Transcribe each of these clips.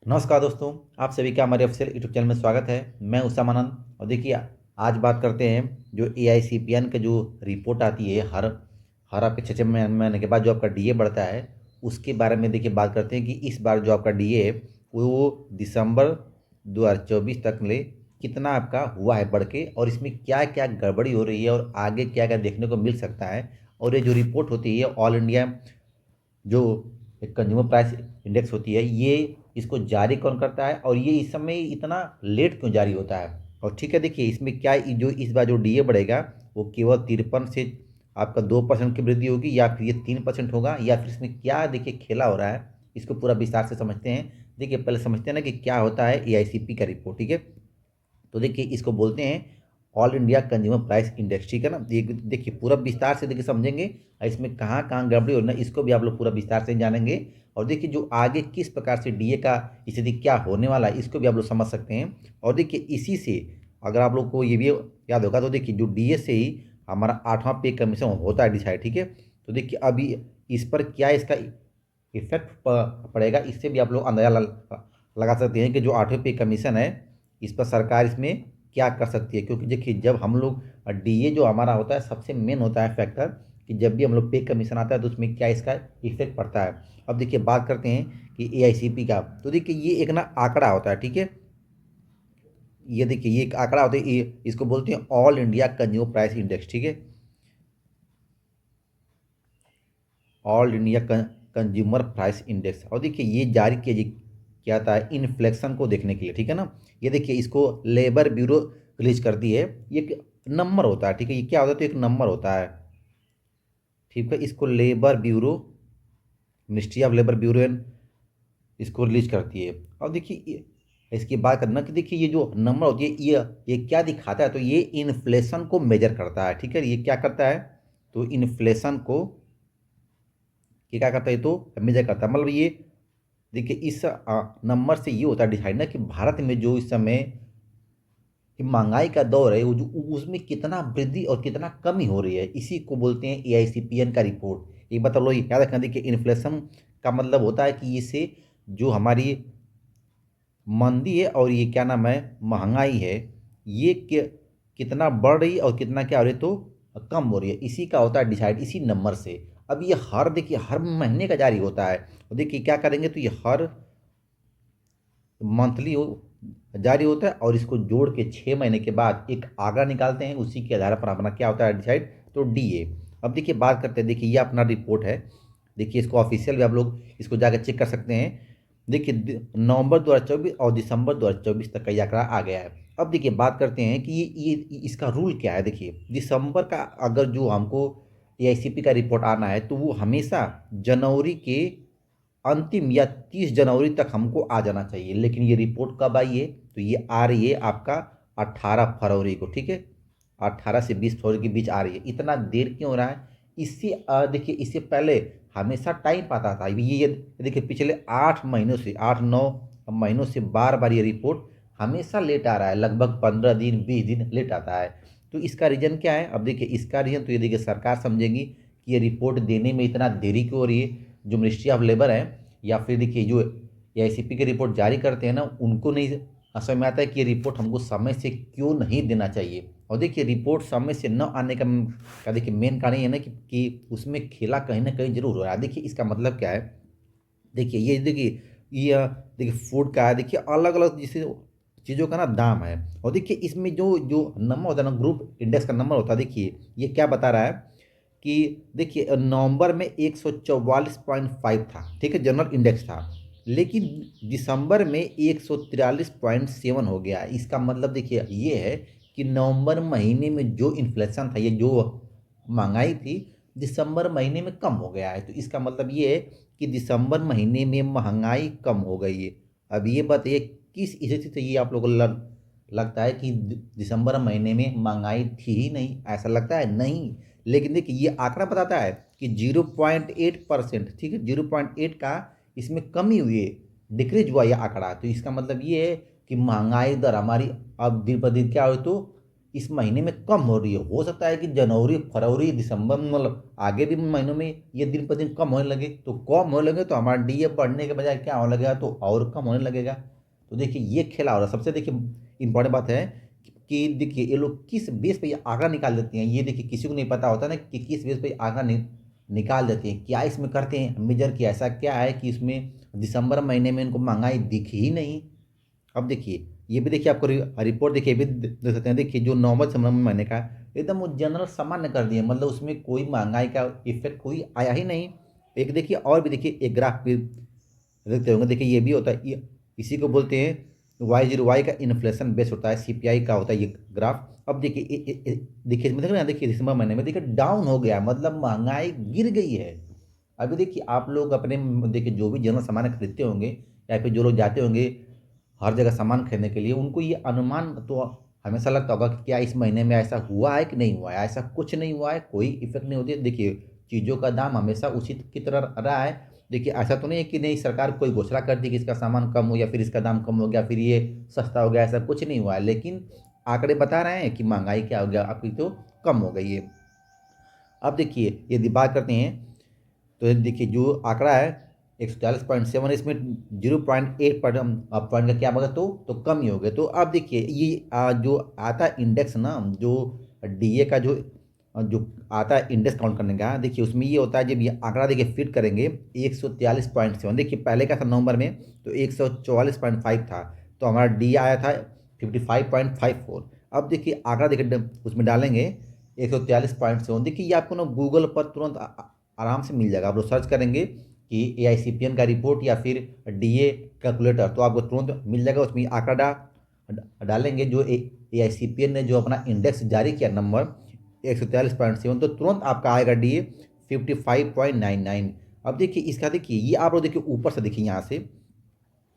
नमस्कार दोस्तों, आप सभी का हमारे ऑफिशियल यूट्यूब चैनल में स्वागत है। मैं उसाम आनंद। और देखिए, आज बात करते हैं जो AICPN का जो रिपोर्ट आती है हर हर आपके 6 महीने के बाद जो आपका DA बढ़ता है, उसके बारे में देखिए बात करते हैं कि इस बार जो आपका DA है वो दिसंबर 2024 तक ले कितना आपका हुआ है बढ़ के, और इसमें क्या क्या गड़बड़ी हो रही है और आगे क्या क्या देखने को मिल सकता है। और ये जो रिपोर्ट होती है ऑल इंडिया जो एक कंज्यूमर प्राइस इंडेक्स होती है, ये इसको जारी कौन करता है और ये इस समय इतना लेट क्यों जारी होता है। और ठीक है, देखिए इसमें क्या जो इस बार जो DA बढ़ेगा वो केवल 53 से आपका 2% की वृद्धि होगी, या फिर ये 3% होगा, या फिर इसमें क्या देखिए खेला हो रहा है, इसको पूरा विस्तार से समझते हैं। देखिए पहले समझते हैं ना कि क्या होता है AICP का रिपोर्ट। ठीक है, तो देखिए इसको बोलते हैं all India consumer price index. ठीक है ना, ये देखिए पूरा विस्तार से देखिए समझेंगे, और इसमें कहाँ कहाँ गड़बड़ी हो रही है इसको भी आप लोग पूरा विस्तार से जानेंगे। और देखिए जो आगे किस प्रकार से DA का स्थिति क्या होने वाला है इसको भी आप लोग समझ सकते हैं। और देखिए इसी से अगर आप लोग को ये भी याद होगा तो देखिए जो DA से ही हमारा 8वां पे कमीशन होता है डिसाइड। ठीक है, तो देखिए अभी इस पर क्या इसका इफेक्ट पड़ेगा, इससे भी आप लोग अंदाजा लगा सकते हैं कि जो 8वें पे कमीशन है इस पर सरकार इसमें क्या कर सकती है। क्योंकि देखिए जब हम लोग DA जो हमारा होता है सबसे मेन होता है फैक्टर, कि जब भी हम लोग पे कमीशन आता है तो उसमें क्या इसका इफेक्ट पड़ता है। अब देखिए बात करते हैं कि AICP का, तो देखिए ये एक ना आंकड़ा होता है। ठीक है, ये देखिए ये एक आंकड़ा होता है, ये इसको बोलते हैं all India consumer price index. ठीक है, all India consumer price index. और देखिए ये जारी किया क्या था इन्फ्लेशन को देखने के लिए। ठीक है ना, ये देखिए इसको लेबर ब्यूरो रिलीज करती है। ये एक नंबर होता है। ठीक है, ये क्या होता है, तो एक नंबर होता है। ठीक है, इसको labour bureau, ministry of labour bureau इसको रिलीज करती है। और देखिए इसकी बात करना कि देखिए ये जो नंबर होती है ये क्या दिखाता है, तो ये इन्फ्लेशन को मेजर करता है। ठीक है, ये क्या करता है, तो इन्फ्लेशन को ये क्या करता है, तो मेजर करता है। मतलब ये देखिए इस नंबर से ये होता है डिसाइड ना कि भारत में जो इस समय कि महंगाई का दौर है वो जो उसमें कितना वृद्धि और कितना कमी हो रही है, इसी को बोलते हैं AICPN का रिपोर्ट। एक बात आप लोग याद रखना, देखिए इन्फ्लेशन का मतलब होता है कि इससे जो हमारी मंदी है और ये क्या नाम है महंगाई है, ये कितना बढ़ रही है और कितना क्या हो रही है, तो कम हो रही है, इसी का होता है डिसाइड इसी नंबर से। अब ये हर देखिए हर महीने का जारी होता है। और देखिए क्या करेंगे, तो ये हर मंथली जारी होता है और इसको जोड़ के 6 महीने के बाद एक आंकड़ा निकालते हैं, उसी के आधार पर अपना क्या होता है डिसाइड, तो DA। अब देखिए बात करते हैं, देखिए ये अपना रिपोर्ट है। देखिए इसको ऑफिशियल भी आप लोग इसको जाकर चेक कर सकते हैं। देखिए नवंबर 2024 और दिसंबर 2024 तक का ये आंकड़ा आ गया है। अब देखिए बात करते हैं कि ये इसका रूल क्या है। देखिए दिसंबर का अगर जो हमको AICP का रिपोर्ट आना है तो वो हमेशा जनवरी के अंतिम या 30 जनवरी तक हमको आ जाना चाहिए। लेकिन ये रिपोर्ट कब आई है, तो ये आ रही है आपका 18 फरवरी को। ठीक है, 18 से 20 फरवरी के बीच आ रही है। इतना देर क्यों हो रहा है, इससे देखिए इससे पहले हमेशा टाइम पाता था। ये देखिए पिछले 8 महीनों से 8-9 महीनों से बार बार ये रिपोर्ट हमेशा लेट आ रहा है, लगभग 15 दिन 20 दिन लेट आता है। तो इसका रीज़न क्या है, अब देखिए इसका रीज़न तो ये देखिए सरकार समझेंगी कि ये रिपोर्ट देने में इतना देरी क्यों हो रही है। जो मिनिस्ट्री ऑफ लेबर है या फिर देखिए जो AICP की रिपोर्ट जारी करते हैं ना, उनको नहीं समझ में आता है कि ये रिपोर्ट हमको समय से क्यों नहीं देना चाहिए। और देखिए रिपोर्ट समय से न आने का देखिए मेन कारण ये है ना कि उसमें खेला कहीं ना कहीं जरूर हो रहा है। देखिए इसका मतलब क्या है, देखिए ये देखिए ये देखिए फूड का है, देखिए अलग अलग जैसे चीज़ों का ना दाम है। और देखिए इसमें जो जो नंबर होता है ना, ग्रुप इंडेक्स का नंबर होता है, देखिए ये क्या बता रहा है कि देखिए नवंबर में 144.5 था। ठीक है, जनरल इंडेक्स था। लेकिन दिसंबर में 143.7 हो गया। इसका मतलब देखिए ये है कि नवंबर महीने में जो इन्फ्लेशन था, ये जो महंगाई थी, दिसंबर महीने में कम हो गया है। तो इसका मतलब ये है कि दिसंबर महीने में महंगाई कम हो गई है। अब ये बताइए किस स्थिति से ये आप लोगों को लगता है कि दिसंबर महीने में महंगाई थी ही नहीं, ऐसा लगता है नहीं। लेकिन देखिए ये आंकड़ा बताता है कि 0.8%, ठीक है, 0.8 का इसमें कमी हुई है, डिक्रीज हुआ यह आंकड़ा। तो इसका मतलब ये है कि महंगाई दर हमारी अब दिन पर दिन क्या हो, तो इस महीने में कम हो रही है। हो सकता है कि जनवरी, फरवरी, दिसंबर में, मतलब आगे भी महीनों में ये दिन पर दिन कम होने लगे। तो कम होने लगे तो हमारा डीए बढ़ने के बजाय क्या होने लगेगा, तो और कम होने लगेगा। तो देखिए ये खेला हो रहा है। सबसे देखिए इंपॉर्टेंट बात है कि देखिए ये लोग किस बेस पे ये आंकड़ा निकाल देते हैं। ये देखिए किसी को नहीं पता होता ना कि किस बेस पे आंकड़ा निकाल देते हैं। क्या इसमें करते हैं मेजर, कि ऐसा क्या है कि इसमें दिसंबर महीने में इनको महंगाई दिखी ही नहीं। अब देखिए ये भी देखिए आपको रिपोर्ट देखिए, ये भी देख सकते हैं। देखिए जो नवंबर से महीने का एकदम वो जनरल सामान्य कर दिए, मतलब उसमें कोई महंगाई का इफेक्ट कोई आया ही नहीं। एक देखिए और भी देखिए एक ग्राफ भी देखते होंगे। देखिए ये भी होता है, इसी को बोलते हैं Y0Y का इन्फ्लेशन बेस होता है, सीपीआई का होता है ये ग्राफ। अब देखिए देखिए इसमें देखो ना, देखिए दिसंबर महीने में देखिए डाउन हो गया, मतलब महंगाई गिर गई है। अभी देखिए आप लोग अपने देखिए जो भी जनरल सामान खरीदते होंगे या फिर जो लोग जाते होंगे हर जगह सामान खरीदने के लिए, उनको ये अनुमान तो हमेशा लगता होगा कि क्या इस महीने में ऐसा हुआ है कि नहीं हुआ है। ऐसा कुछ नहीं हुआ है, कोई इफेक्ट नहीं होती है। देखिए चीज़ों का दाम हमेशा उचित की तरह रहा है। देखिए ऐसा तो नहीं है कि नहीं सरकार कोई घोषणा कर दी कि इसका सामान कम हो या फिर इसका दाम कम हो गया फिर ये सस्ता हो गया, ऐसा कुछ नहीं हुआ है। लेकिन आंकड़े बता रहे हैं कि महंगाई क्या हो गया, आपकी तो कम हो गई है। अब देखिए यदि बात करते हैं तो देखिए जो आंकड़ा है 140.7, इसमें 0.8 पॉइंट का क्या होगा, तो कम ही हो गया। तो अब देखिए ये जो आता है इंडेक्स ना, जो डीए का जो आता है इंडेक्स काउंट करने का, देखिए उसमें ये होता है जब ये आंकड़ा देखिए फिट करेंगे 143.7। देखिए पहले का था नवंबर में तो 144.5 था, तो हमारा डी आया था 55.54। अब देखिए आंकड़ा देखिए उसमें डालेंगे 143.7। देखिए ये आपको ना गूगल पर तुरंत आराम से मिल जाएगा। आप लोग सर्च करेंगे कि एआईसीपीएन का रिपोर्ट या फिर डीए कैलकुलेटर, तो आपको तुरंत मिल जाएगा। उसमें आंकड़ा डालेंगे जो एआईसीपीएन ने जो अपना इंडेक्स जारी किया नंबर 143.7, तो तुरंत आपका आएगा डीए 55.99। अब देखिए इसका देखिए ये आप लोग देखिए ऊपर से देखिए यहाँ से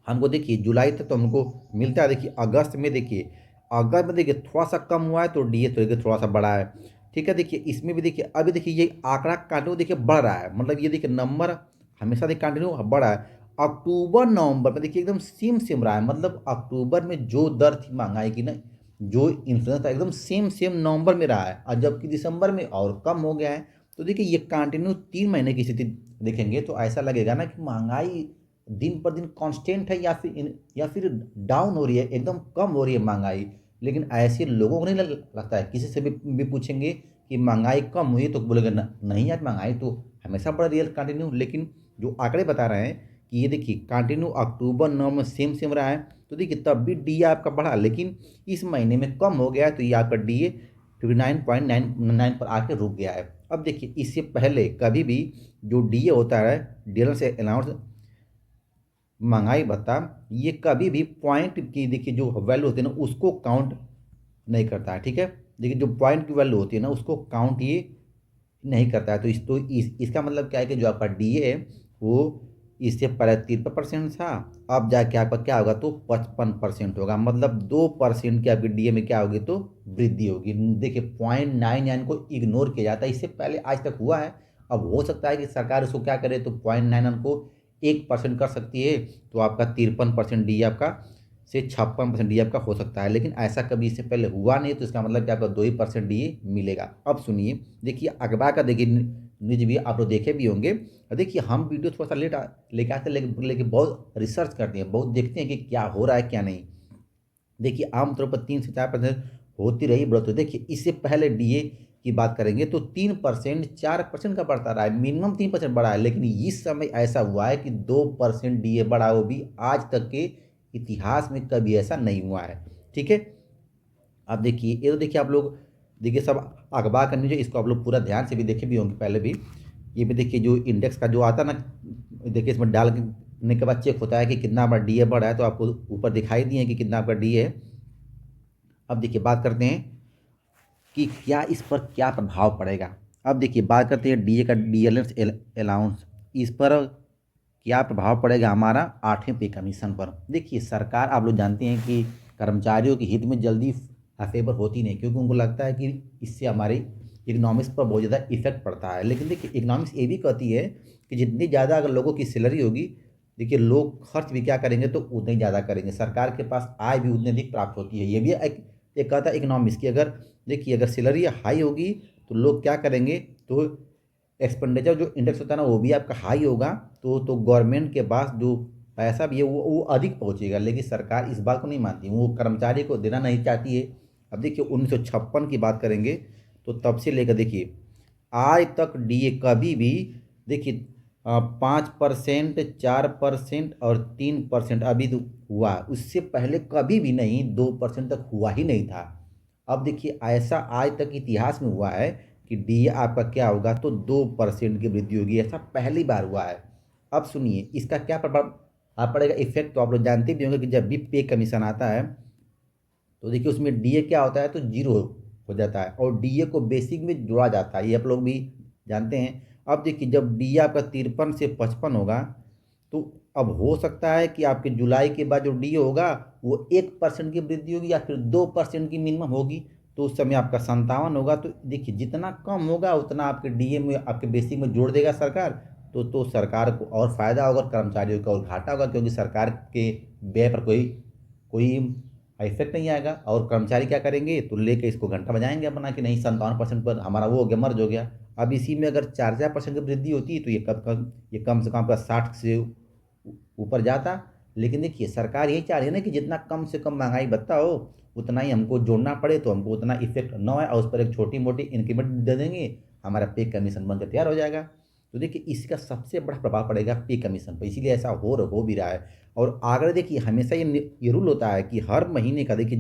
हमको देखिए जुलाई तक तो हमको मिलता है। देखिए अगस्त में देखिए, अगस्त में देखिए थोड़ा सा कम हुआ है तो डीए तो थोड़ा सा बढ़ा है। ठीक है, देखिए इसमें भी देखिए अभी देखिए ये आंकड़ा कंटिन्यू देखिए बढ़ रहा है, मतलब ये देखिए नंबर हमेशा देखिए कंटिन्यू बढ़ रहा है। अक्टूबर नवंबर में देखिए एकदम सेम सेम रहा है, मतलब अक्टूबर में जो दर थी महंगाई की ना, जो इन्फ्लेशन था एकदम सेम सेम नवंबर में रहा है, और जबकि दिसंबर में और कम हो गया है। तो देखिए ये कंटिन्यू 3 महीने की स्थिति देखेंगे तो ऐसा लगेगा ना कि महंगाई दिन पर दिन कांस्टेंट है या फिर डाउन हो रही है, एकदम कम हो रही है महंगाई। लेकिन ऐसे लोगों को नहीं लगता है। किसी से भी पूछेंगे कि महंगाई कम हुई तो बोलेंगे नहीं यार महंगाई तो हमेशा बढ़ रही है कंटिन्यू। लेकिन जो आंकड़े बता रहे हैं कि ये देखिए कंटिन्यू अक्टूबर नवंबर में सेम सेम रहा है, तो देखिए तब भी डी आपका बढ़ा, लेकिन इस महीने में कम हो गया है, तो ये आपका डी 59.99 पर आके रुक गया है। अब देखिए इससे पहले कभी भी जो डीए होता है, डीलर से अलाउंस महंगाई भत्ता, ये कभी भी पॉइंट की देखिए जो वैल्यू होती है ना उसको काउंट नहीं करता है। ठीक है, देखिए जो पॉइंट की वैल्यू होती है ना उसको काउंट ये नहीं करता है। तो इसका मतलब क्या है कि जो आपका डीए है वो इससे पहले 53% था, अब जाके आपका क्या होगा, तो 55% होगा। मतलब 2% की आपकी डीए में क्या होगी, तो वृद्धि होगी। देखिए 0.99 को इग्नोर किया जाता है, इससे पहले आज तक हुआ है। अब हो सकता है कि सरकार उसको क्या करे, तो 0.99 को 1% कर सकती है, तो आपका 53% डी आपका से 56% डी आपका हो सकता है। लेकिन ऐसा कभी इससे पहले हुआ नहीं, तो इसका मतलब कि आपका 2% डी मिलेगा। अब सुनिए, देखिए अखबार का देखिए न्यूज भी आप लोग देखे भी होंगे। और देखिए हम वीडियो थोड़ा सा लेट लेके आते हैं, लेकिन बहुत रिसर्च करते हैं, बहुत देखते हैं कि क्या हो रहा है क्या नहीं। देखिए आमतौर पर 3 से 4% होती रही बढ़ोतरी। देखिए इससे पहले डीए की बात करेंगे तो 3% 4% का बढ़ता रहा है, मिनिमम 3% बढ़ा है। लेकिन इस समय ऐसा हुआ है कि 2% डीए बढ़ा, वो भी आज तक के इतिहास में कभी ऐसा नहीं हुआ है। ठीक है, अब देखिए ये तो देखिए आप लोग देखिए सब अखबार का न्यूज है, इसको आप लोग पूरा ध्यान से भी देखे भी होंगे पहले भी। ये भी देखिए जो इंडेक्स का जो आता है ना, देखिए इसमें डालने के बाद चेक होता है कि कितना आपका डीए बढ़ा है, तो आपको ऊपर दिखाई दिए कि कितना आपका डीए है। अब देखिए बात करते हैं कि क्या इस पर क्या प्रभाव पड़ेगा। अब देखिए बात करते हैं डीए का, डीएलएंस अलाउंस, इस पर क्या प्रभाव पड़ेगा हमारा 8वें पे कमीशन पर। देखिए सरकार आप लोग जानते हैं कि कर्मचारियों के हित में जल्दी फेवर होती नहीं, क्योंकि उनको लगता है कि इससे हमारे इकोनॉमिक्स पर बहुत ज़्यादा इफेक्ट पड़ता है। लेकिन देखिए इकोनॉमिक्स ये भी कहती है कि जितनी ज़्यादा अगर लोगों की सैलरी होगी, देखिए लोग खर्च भी क्या करेंगे, तो उतने ही ज़्यादा करेंगे, सरकार के पास आय भी उतनी अधिक प्राप्त होती है। ये भी एक एक आता है इकोनॉमिक्स की। अगर देखिए अगर सैलरी हाई होगी तो लोग क्या करेंगे, तो एक्सपेंडिचर जो इंडेक्स होता है ना वो भी आपका हाई होगा, तो गवर्नमेंट के पास जो पैसा भी है वो अधिक पहुंचेगा। लेकिन सरकार इस बात को नहीं मानती, वो कर्मचारी को देना नहीं चाहती है। अब देखिए 1956 की बात करेंगे तो तब से लेकर देखिए आज तक डीए कभी भी, देखिए 5%, 4% और 3% अभी तो हुआ, उससे पहले कभी भी नहीं 2% तक हुआ ही नहीं था। अब देखिए ऐसा आज तक इतिहास में हुआ है कि डीए आपका क्या होगा, तो 2% की वृद्धि होगी, ऐसा पहली बार हुआ है। अब सुनिए इसका क्या प्रभाव आप पड़ेगा, इफेक्ट तो आप लोग जानते भी होंगे कि जब भी पे कमीशन आता है तो देखिए उसमें डीए क्या होता है, तो जीरो हो जाता है और डीए को बेसिक में जोड़ा जाता है, ये आप लोग भी जानते हैं। अब देखिए जब डीए आपका 53 से 55 होगा तो अब हो सकता है कि आपके जुलाई के बाद जो डीए होगा वो 1% की वृद्धि होगी या फिर 2% की मिनिमम होगी, तो उस समय आपका 57 होगा। तो देखिए जितना कम होगा उतना आपके डीए में, आपके बेसिक में जोड़ देगा सरकार। तो सरकार को और फायदा होगा, कर्मचारियों का और घाटा होगा, क्योंकि सरकार के व्यय पर कोई कोई इफेक्ट नहीं आएगा। और कर्मचारी क्या करेंगे, तो लेके इसको घंटा बजाएंगे अपना कि नहीं 57% पर हमारा वो हो गया, मर्ज हो गया। अब इसी में अगर 4-4% की वृद्धि होती है तो ये कम से कम आपका 60 से ऊपर जाता। लेकिन देखिए सरकार यही चाह रही है ना कि जितना कम से कम महंगाई भत्ता हो उतना ही हमको जोड़ना पड़े, तो हमको उतना इफेक्ट न आए और उस पर एक छोटी मोटी इंक्रीमेंट दे देंगे, हमारा पे कमीशन बनकर तैयार हो जाएगा। तो देखिए इसका सबसे बड़ा प्रभाव पड़ेगा पे कमीशन पर, इसीलिए ऐसा हो भी रहा है। और आगे देखिए हमेशा ये रूल होता है कि हर महीने का देखिए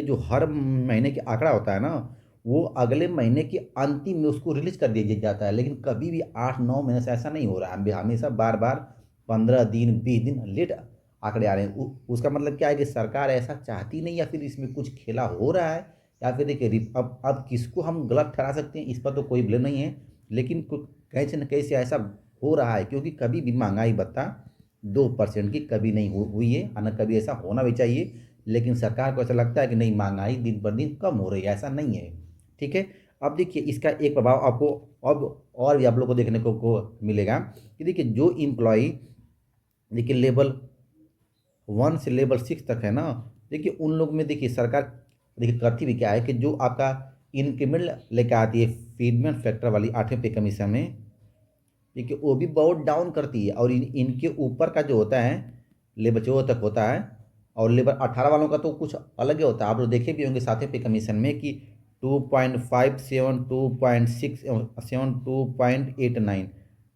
जो हर महीने का आंकड़ा होता है ना वो अगले महीने के अंतिम में उसको रिलीज कर दिया जाता है। लेकिन कभी भी 8-9 महीने से ऐसा नहीं हो रहा है, हमेशा बार बार 15 दिन 20 दिन लेट आंकड़े आ रहे हैं। उसका मतलब क्या है कि सरकार ऐसा चाहती नहीं, या फिर इसमें कुछ खेला हो रहा है, या फिर देखिए अब किसको हम गलत ठहरा सकते हैं इस पर तो कोई ब्लेम नहीं है। लेकिन कहीं से न कहीं से ऐसा हो रहा है, क्योंकि कभी भी महंगाई भत्ता 2% की कभी नहीं हुई है, और न कभी ऐसा होना भी चाहिए। लेकिन सरकार को ऐसा लगता है कि नहीं महंगाई दिन पर दिन कम हो रही है, ऐसा नहीं है। ठीक है। अब देखिए इसका एक प्रभाव आपको अब और भी आप लोग को देखने को मिलेगा कि देखिए जो इम्प्लॉय देखिए लेवल 1 से लेवल 6 तक है ना, देखिए उन लोग में देखिए सरकार देखिए करती भी क्या है कि जो आपका इंक्रीमेंट लेकर आती है फीडमेंट फैक्टर वाली 8वें पे कमीशन में, देखिए वो भी बहुत डाउन करती है। और इनके ऊपर का जो होता है लेबर 14 तक होता है, और लेबर 18 वालों का तो कुछ अलग ही होता है। आप लोग देखे भी होंगे 7वें पे कमीशन में कि 2.57, 2.6, 2.89,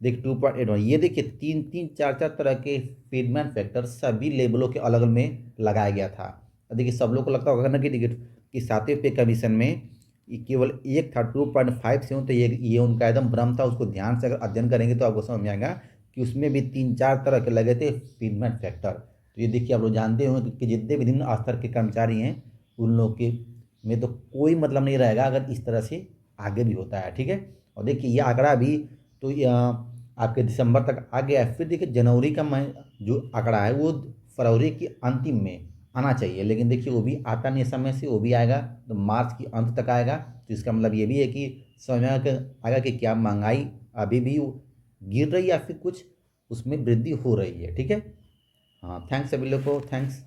देखिए 2.81, ये देखिए 3-3, 4-4 तरह के फीडमैन फैक्टर सभी लेबलों के अलग में लगाया गया था। देखिए सब लोग को लगता होगा ना कि देखिए कि 7वें पे कमीशन में ये केवल एक था 2.57, तो ये उनका एकदम भ्रम था। उसको ध्यान से अगर अध्ययन करेंगे तो आपको समझ में आएगा कि उसमें भी 3-4 तरह के लगे थे फीडमैन फैक्टर। तो ये देखिए आप लोग जानते होंगे कि जितने भी निम्न स्तर के कर्मचारी हैं उन लोग के में तो कोई मतलब नहीं रहेगा अगर इस तरह से आगे भी होता है। ठीक है। और देखिए ये आंकड़ा भी तो आपके दिसंबर तक आ गया है। फिर देखिए जनवरी का जो आंकड़ा है वो फरवरी के अंतिम में आना चाहिए, लेकिन देखिए वो भी आता नहीं है समय से, वो भी आएगा तो मार्च के अंत तक आएगा। तो इसका मतलब ये भी है कि समझ में आएगा कि क्या महंगाई अभी भी गिर रही है या फिर कुछ उसमें वृद्धि हो रही है। ठीक है। हाँ थैंक्स सभी लोग को, थैंक्स।